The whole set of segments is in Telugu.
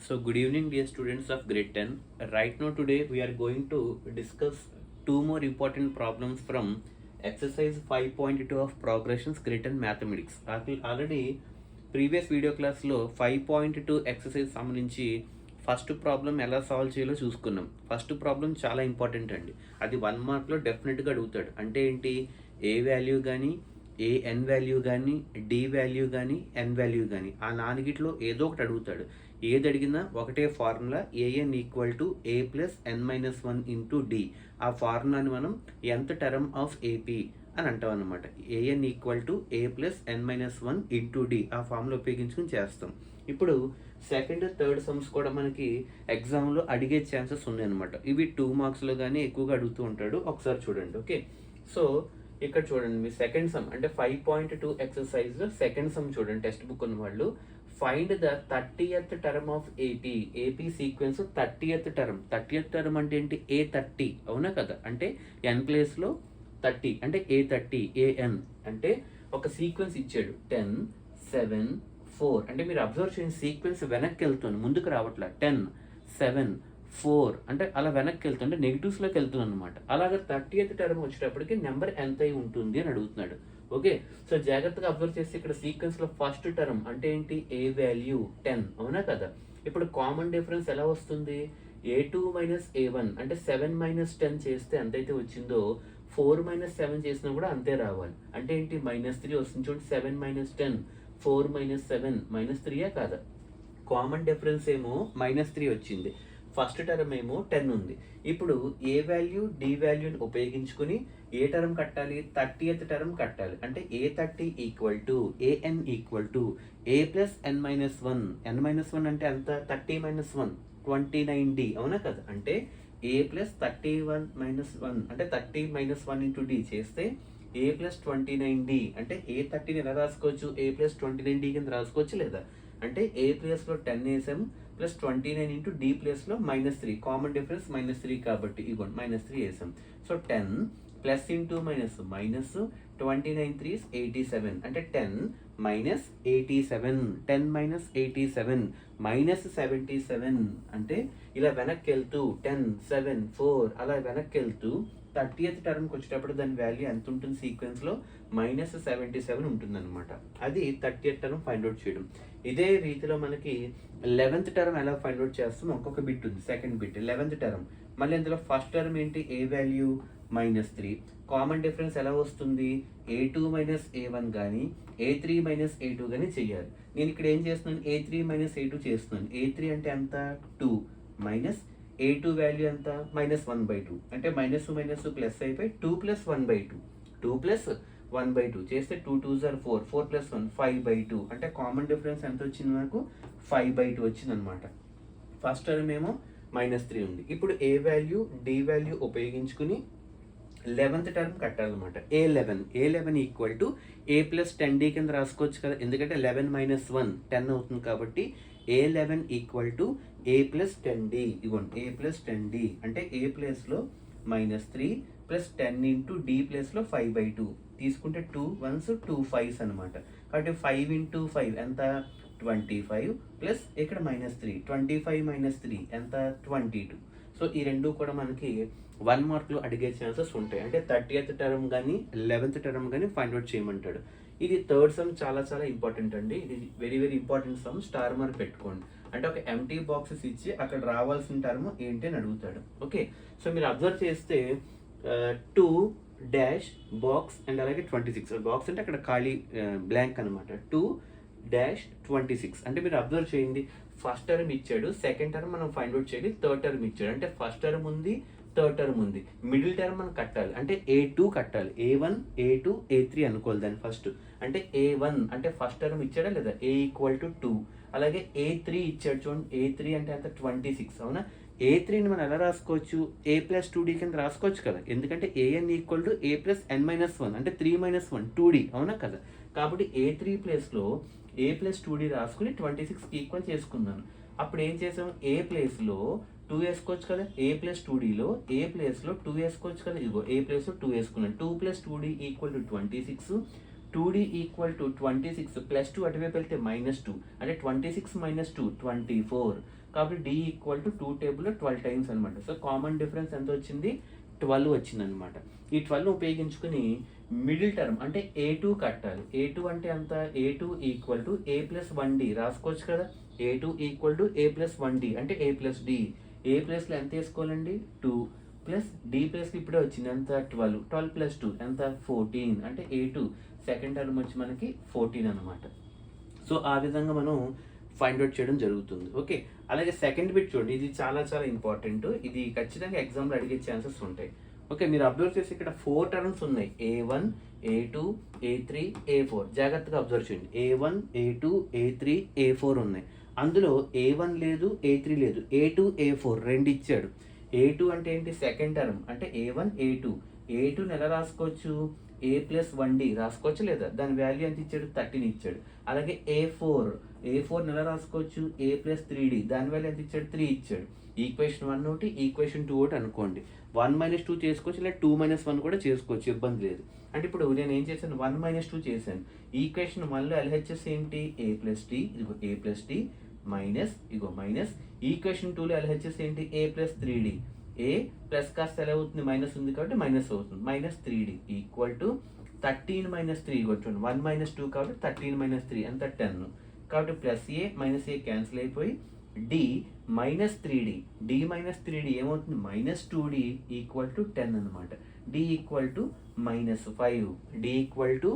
So good evening dear students of grade 10. Right now today we are going to discuss two more important problems from exercise 5.2 of progressions grade 10 mathematics. Already previous video క్లాస్లో 5.2 ఎక్సర్సైజ్ సంబంధించి ఫస్ట్ ప్రాబ్లం ఎలా సాల్వ్ చేయాలో చూసుకున్నాం. ఫస్ట్ ప్రాబ్లం చాలా ఇంపార్టెంట్ అండి. అది 1 మార్క్లో డెఫినెట్గా అడుగుతాడు. అంటే ఏంటి, ఏ వాల్యూ కానీ, ఏ ఎన్ వాల్యూ కానీ, డి వాల్యూ కానీ, ఎన్ వాల్యూ కానీ, ఆ నాలుగిట్లో ఏదో ఒకటి అడుగుతాడు. ఏది అడిగినా ఒకటే formula, a n equal to A plus n minus 1 into d. ఆ ఫార్ములాని మనం ఎంత్ టర్మ్ ఆఫ్ ఏపీ అని అంటాం అనమాట. A n equal to A plus n minus 1 into d, ఆ ఫార్ములా ఉపయోగించుకుని చేస్తాం. ఇప్పుడు సెకండ్ థర్డ్ సమ్స్ కూడా మనకి ఎగ్జామ్లో అడిగే ఛాన్సెస్ ఉన్నాయన్నమాట. ఇవి 2 మార్క్స్లో కానీ ఎక్కువగా అడుగుతూ ఉంటాడు. ఒకసారి చూడండి. ఓకే, సో ఇక్కడ చూడండి, మీ సెకండ్ సమ్ అంటే 5.2 ఎక్సర్సైజ్లో సెకండ్ సమ్ చూడండి. టెక్స్ట్ బుక్ ఉన్న వాళ్ళు find the 30th term of AP. AP sequence 30th term. 30th term అంటే ఏంటి, A30 అవునా కదా. అంటే ఎన్ ప్లేస్లో 30 అంటే A30, ఏఎన్ అంటే ఒక సీక్వెన్స్ ఇచ్చాడు 10 7 4. అంటే మీరు అబ్జర్వ్ చేసిన సీక్వెన్స్ వెనక్కి వెళ్తుంది, ముందుకు రావట్లే. 10 7 4 అంటే అలా వెనక్కి వెళ్తుంటే నెగిటివ్స్లోకి వెళ్తుంది అనమాట. అలాగే 30th టర్మ్ వచ్చేటప్పటికి నెంబర్ ఎంత అయి ఉంటుంది అని అడుగుతున్నాడు. ఓకే, సో జాగ్రత్తగా అబ్జర్వ్ చేస్తే ఇక్కడ సీక్వెన్స్లో ఫస్ట్ టర్మ్ అంటే ఏంటి, ఏ వాల్యూ 10 అవునా కదా. ఇప్పుడు కామన్ డిఫరెన్స్ ఎలా వస్తుంది, A2 మైనస్ A1 అంటే 7 మైనస్ 10 చేస్తే ఎంతైతే వచ్చిందో 4 మైనస్ 7 చేసినా కూడా అంతే రావాలి. అంటే ఏంటి, -3 వస్తుంది చూడండి. 7 మైనస్ 10 4 మైనస్ 7 -3 కాదా. కామన్ డిఫరెన్స్ ఏమో -3 వచ్చింది, ఫస్ట్ టర్మ్ ఏమో 10 ఉంది. ఇప్పుడు ఏ వాల్యూ డి వాల్యూని ఉపయోగించుకుని ఏ టర్మ్ కట్టాలి, 30th టర్మ్ కట్టాలి. అంటే A30 equal to a n equal to A plus n minus 1. N minus 1 అంటే ఎంత, 30 మైనస్ 1 29D అవునా కదా. అంటే ఏ ప్లస్ 31 మైనస్ 1 అంటే 30 మైనస్ 1 ఇంటూ డి చేస్తే ఏ ప్లస్ 29D. అంటే A30ని ఎలా రాసుకోవచ్చు, ఏ ప్లస్ 29D కింద రాసుకోవచ్చు లేదా. అంటే ఏ ప్లేస్లో 10 వేసాము ప్లస్ 29 ఇంటూ డి ప్లేస్లో -3. కామన్ డిఫరెన్స్ -3 కాబట్టి ఇవ్వండి -3 వేసాం. So 10 plus into minus minus 29 3 87 అంటే 10 మైనస్ 87. 10 మైనస్ 87 మైనస్ 77 అంటే ఇలా వెనక్కి వెళ్తూ 10 7 4 అలా వెనక్కి వెళ్తూ 30th టర్మ్కి వచ్చేటప్పుడు దాని వాల్యూ ఎంత ఉంటుంది సీక్వెన్స్లో, -77 ఉంటుంది అనమాట. అది 30th టర్మ్ ఫైండ్ అవుట్ చేయడం. ఇదే రీతిలో మనకి 11th టర్మ్ ఎలా ఫైండ్ అవుట్ చేస్తాం, ఒక్కొక్క బిట్ ఉంది. సెకండ్ బిట్ 11th టర్మ్, మళ్ళీ ఇందులో ఫస్ట్ టర్మ్ ఏంటి, ఏ వాల్యూ -3. కామన్ డిఫరెన్స్ ఎలా వస్తుంది, A2 మైనస్ A1 కానీ A3 మైనస్ A2 కానీ చెయ్యాలి. నేను ఇక్కడ ఏం చేస్తున్నాను, A3 మైనస్ A2 చేస్తున్నాను. A3 అంటే ఎంత, 2 మైనస్ A2 వాల్యూ ఎంత, -1/2 అంటే మైనస్ మైనస్ ప్లస్ అయిపోయి 2 ప్లస్ 1/2. 2 ప్లస్ 1/2 చేస్తే 2 2s are 4 4 ప్లస్ 1 5/2 అంటే కామన్ డిఫరెన్స్ ఎంత వచ్చింది మనకు, 5/2 వచ్చింది అనమాట. ఫస్ట్ టర్మ్ ఏమో -3 ఉంది. ఇప్పుడు ఏ వాల్యూ డి వాల్యూ ఉపయోగించుకుని 11th టర్మ్ కట్టాలన్నమాట. A11 equal to A plus 10D కింద రాసుకోవచ్చు కదా, ఎందుకంటే 11 మైనస్ 1 10 అవుతుంది కాబట్టి A11 equal to A plus 10D. ఇవ్వండి, ఏ ప్లస్ 10D అంటే ఏ ప్లేస్లో -3 ప్లస్ 10 ఇంటూ డి ప్లేస్లో 5/2 తీసుకుంటే 2 1s 2 5s అనమాట. కాబట్టి 5 ఇంటూ 5 ఎంత, 25 ప్లస్ ఇక్కడ -3 25 మైనస్ 3 ఎంత, 22. సో ఈ రెండు కూడా మనకి 1 మార్క్లో అడిగే ఛాన్సెస్ ఉంటాయి. అంటే 30th టర్మ్ కానీ 11th టర్మ్ కానీ ఫైండ్ అవుట్ చేయమంటాడు. ఇది థర్డ్ సమ్ చాలా చాలా ఇంపార్టెంట్ అండి. ఇది very very important some, star mark పెట్టుకోండి. అంటే ఒక ఎంటీ బాక్సెస్ ఇచ్చి అక్కడ రావాల్సిన టర్మ్ ఏంటి అని అడుగుతాడు. ఓకే, సో మీరు అబ్జర్వ్ చేస్తే 2 డాష్ బాక్స్ అండ్ అలాగే 26. బాక్స్ అంటే అక్కడ ఖాళీ బ్లాంక్ అనమాట. 2 డాష్ 26 అంటే మీరు అబ్జర్వ్ చేయండి, ఫస్ట్ టర్మ్ ఇచ్చాడు, సెకండ్ టర్మ్ మనం ఫైండ్ అవుట్ చేయాలి, థర్డ్ టర్మ్ ఇచ్చాడు. అంటే ఫస్ట్ టర్మ్ ఉంది, థర్డ్ టర్మ్ ఉంది, మిడిల్ టర్మ్ మనం కట్టాలి. అంటే A2 కట్టాలి. A1 A2 A3 అనుకోవాలి దాన్ని ఫస్ట్. అంటే A1 అంటే ఫస్ట్ టర్మ్ ఇచ్చాడా లేదా, A ఈక్వల్ టు 2. అలాగే A3 ఇచ్చాడు చూడండి, A3 అంటే ఎంత, 26 అవునా. A3ని మనం ఎలా రాసుకోవచ్చు, ఏ ప్లస్ 2D కింద రాసుకోవచ్చు కదా, ఎందుకంటే a n equal to A plus n minus 1 అంటే 3 మైనస్ 1 2D అవునా కదా. కాబట్టి A3 ప్లేస్లో ఏ ప్లస్ 2D రాసుకుని 26కి ఈక్వల్ చేసుకున్నాను. అప్పుడు ఏం చేసాం, ఏ ప్లేస్లో 2 వేసుకోవచ్చు కదా, ఏ ప్లస్ 2Dలో ఏ ప్లేస్లో 2 వేసుకోవచ్చు కదా. ఇదిగో ఏ ప్లేస్లో 2 వేసుకున్నాను. 2 plus 2D equal to 26. 2d equal to 26 plus 2 అటువైపు వెళ్తే -2 అంటే 26 - 2 24. కాబట్టి d ఈక్వల్ టు 2 టేబుల్లో 12 టైమ్స్ అనమాట. సో కామన్ డిఫరెన్స్ ఎంత వచ్చింది? 12 వచ్చింది అనమాట. ఈ 12 ఉపయోగించుకుని మిడిల్ టర్మ్ అంటే a2 కట్టాలి. a2 అంటే ఎంత? a2 equal to a plus 1d రాసుకోవచ్చు కదా. a2 equal to a plus 1d అంటే a ప్లస్ d. ఏ ప్లేస్లో ఎంత వేసుకోవాలండి? 2 ప్లస్ డి ప్లేస్లో ఇప్పుడే వచ్చింది ఎంత? 12. 12 ప్లస్ 2 ఎంత? 14 అంటే a2 సెకండ్ టర్మ్ వచ్చి మనకి 14 అనమాట. సో ఆ విధంగా మనం ఫైండ్ అవుట్ చేయడం జరుగుతుంది. ఓకే, అలాగే సెకండ్ బిట్ చూడండి, ఇది చాలా చాలా ఇంపార్టెంట్. ఇది ఖచ్చితంగా ఎగ్జామ్లో అడిగే ఛాన్సెస్ ఉంటాయి. ఓకే, మీరు అబ్జర్వ్ చేసి ఇక్కడ 4 టర్మ్స్ ఉన్నాయి. a1, a2, a3, a4. జాగ్రత్తగా అబ్జర్వ్ చేయండి. a1, a2, a3, a4 ఉన్నాయి. అందులో a1 లేదు, a3 లేదు, a2, a4 రెండు ఇచ్చాడు. a2 అంటే ఏంటి? సెకండ్ టర్మ్ అంటే a1, a2. a2ని ఎలా రాసుకోవచ్చు? a ప్లస్ 1d రాసుకోవచ్చు లేదా? దాని వాల్యూ ఎంత ఇచ్చాడు? 13 ఇచ్చాడు. అలాగే a4ని ఎలా రాసుకోవచ్చు? a ప్లస్ 3d దాని వాల్యూ ఎంత ఇచ్చాడు? 3 ఇచ్చాడు. ఈక్వేషన్ 1 ఒకటి, ఈక్వేషన్ 2 ఒకటి అనుకోండి. 1 - 2 చేసుకోవచ్చు, లేదా 2 - 1 కూడా చేసుకోవచ్చు, ఇబ్బంది లేదు. అంటే ఇప్పుడు నేను ఏం చేశాను? 1 - 2 చేశాను. ఈక్వేషన్ 1లో LHS ఏంటి? a ప్లస్ d, ఇదిగో a plus d minus, ego minus. Equation 2లో LHS ఏంటి? a plus 3d. A plus కాస్త ఎలా అవుతుంది? మైనస్ ఉంది కాబట్టి మైనస్ అవుతుంది. మైనస్ 3d ఈక్వల్ టు 13 - 3 కొట్టండి. 1 - 2 కాబట్టి 13 - 3 ఎంత? 10. కాబట్టి ప్లస్ ఏ మైనస్ ఏ క్యాన్సిల్ అయిపోయి d minus 3d. d minus 3d ఏమవుతుంది? -2d ఈక్వల్ టు 10 అనమాట. d equal to -5. d equal to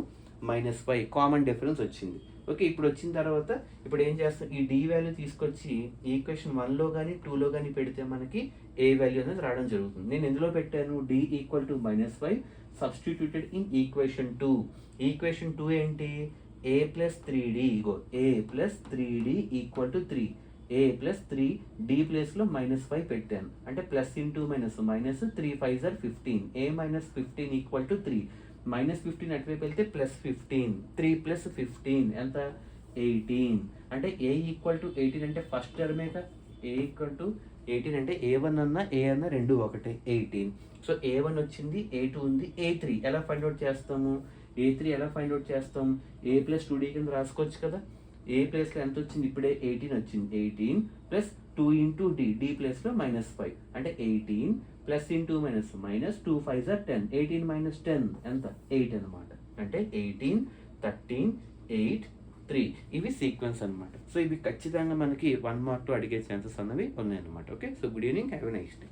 -5 common difference వచ్చింది. ఓకే, ఇప్పుడు వచ్చిన తర్వాత ఇప్పుడు ఏం చేస్తాం? ఈ d వాల్యూ తీసుకొచ్చి ఈక్వేషన్ 1లో కానీ 2లో కానీ పెడితే మనకి ఏ వాల్యూ అనేది రావడం జరుగుతుంది. నేను ఎందులో పెట్టాను? d equal to -5 substituted in equation 2. Equation 2 ఏంటి? a ప్లస్ 3d, ఇగో a plus 3d equal to 3. a plus 3 d ప్లేస్లో -5 పెట్టాను. అంటే plus into minus minus 3 5 or 15. a minus 15 equal to 3. -15 అటువైపు వెళ్తే ప్లస్ 15. 3 ప్లస్ 15 ఎంత? 18. అంటే a ఈక్వల్ టు 18 అంటే ఫస్ట్ టర్మే కదా. a ఈక్వల్ టు 18 అంటే a1 అన్న a అన్న రెండు ఒకటే, 18. సో a1 వచ్చింది, a2 ఉంది, a3 ఎలా ఫైండ్ అవుట్ చేస్తాము? a3 ఎలా ఫైండ్ అవుట్ చేస్తాం? a ప్లస్ 2d కింద రాసుకోవచ్చు కదా. ఏ ప్లేస్లో ఎంత వచ్చింది? ఇప్పుడే 18 వచ్చింది. 18 ప్లస్ 2 ఇంటూ d ప్లేస్లో -5 అంటే 18 plus into minus minus 2 5 or 10. 18 - 10 ఎంత? 8 అనమాట. అంటే 18, 13, 8, 3 ఇవి సీక్వెన్స్ అనమాట. సో ఇవి ఖచ్చితంగా మనకి 1 మార్క్ 2 అడిగే ఛాన్సెస్ అన్నవి ఉన్నాయన్నమాట. Okay, so good evening, have a nice day.